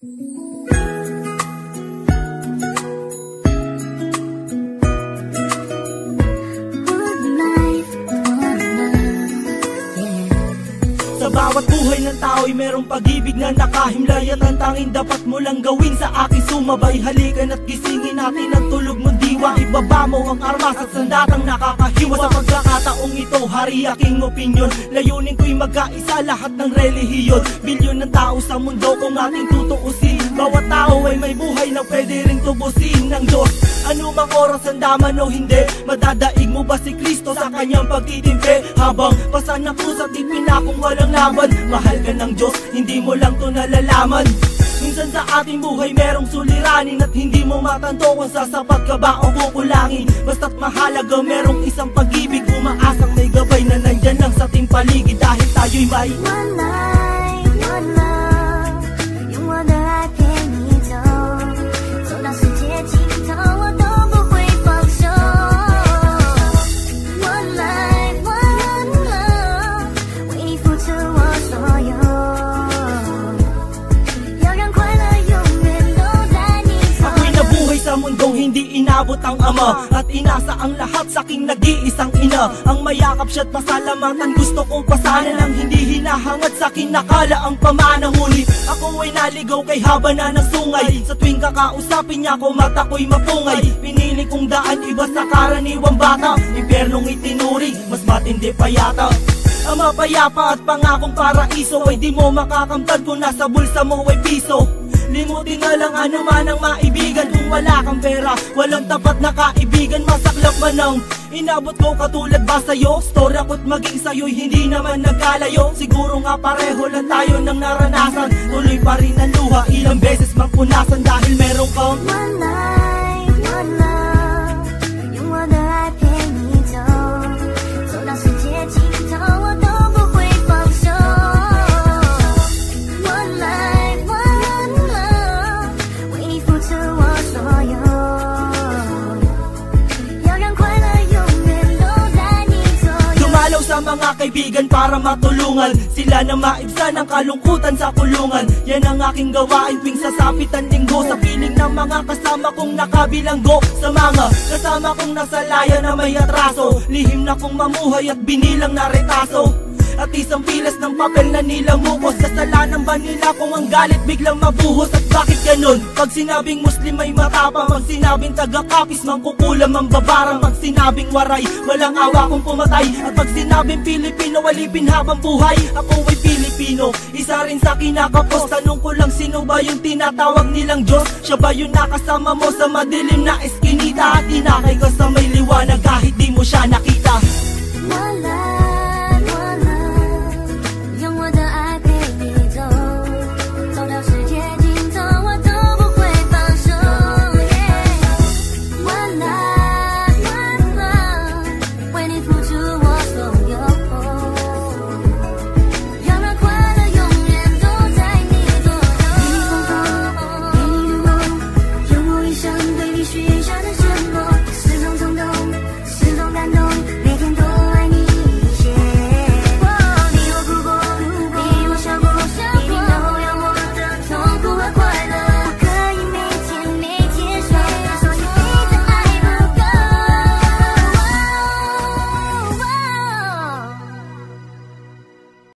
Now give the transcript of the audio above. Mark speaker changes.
Speaker 1: Sa bawat buhay ng tao'y merong pag-ibig na nakahimlay, at ang tanging dapat mo lang gawin sa aking sumabay. Halikan at gisingin natin ang tulog mong diwa. Ibaba mo ang armas at sandatang nakakahiwa. Sa pagkakataong ito, hari aking opinyon. Layunin ko'y magkaisa lahat ng relihiyon. Bilyon ng tao sa mundo kung ating tutuusin. Bawat tao ay may buhay na pwede ring tubusin ng Diyos. Ano mang oras ang daman o hindi, madadaig mo ba si Kristo sa kanyang pagtitimpe? Habang pasan ng krus at ipinakong walang laban, mahal ka ng Diyos, hindi mo lang to nalalaman. Minsan sa ating buhay merong suliranin, at hindi mo matanto kung sasapat ka ba o kukulangin. Basta't mahalaga merong isang pag-ibig, umaasang may gabay na nandyan lang sa ating paligid. Dahil tayo'y may
Speaker 2: one life, one love， 用我的爱陪你走，走到世界尽头我都不会放手。One life, one love， 为你付出我所有，要让快乐永远都在你左右。
Speaker 1: Ako'y nabuhay sa mundong hindi inabot ang ama, at inasa ang lahat sa aking nag-iisang ina. Ang mayakap siya't pasalamatan, gusto kong pasanan ang hindi hinahangad sa akin nakala ang pamana. Ngunit ako ay naligaw kay haba na ng sungay. Sa tuwing kakausapin niya ko, mata ko'y mapungay. Pinili kong daan iba sa karaniwang bata, impyernong itinuring, mas matindi pa yata. Ang mapayapa at pangakong paraiso ay di mo makakamtan kung nasa bulsa mo ay piso. Limutin na lang ano man ang maibigan, kung wala kang pera, walang tapat na kaibigan. Masaklap man ang inabot ko katulad ba sa'yo? Story ako't maging sa'yo'y hindi naman nagkalayo. Siguro nga pareho lang tayo ng naranasan, tuloy pa rin ang luha, ilang beses mang punasan. Dahil meron kang
Speaker 2: one life, one love， 用我的爱陪你走，走到世界尽头我都不会放手。One life, one love， 为你付出我所有，要让快乐永远都在你左右。
Speaker 1: dumalaw sa mga kaibigan para matulungan sila na maibsan ang kalungkutan sa kulungan. Yan ang aking gawain tuwing sasapit ang linggo, sa piling ng mga kasama kong nakabilanggo. Sa mga kasama kong nasa laya na may atraso, lihim na kong mamuhay at binilang na retaso. At isang pilas ng papel na nilamukos, kasalanan ba nila kung ang galit biglang mabuhos? At bakit ganun? Pag sinabing Muslim ay matapang, pag sinabing taga-kapis mangkukulam ang babarang, pag sinabing waray walang awa kung pumatay, at pag sinabing Pilipino walipin habang buhay. Ako ay Pilipino, isa rin sa kinakapos. Tanong ko lang, sino ba yung tinatawag nilang Diyos? Siya ba yung nakasama mo sa madilim na eskinita, at inakay ka sa may liwanag kahit di mo siya nakita?
Speaker 2: One life.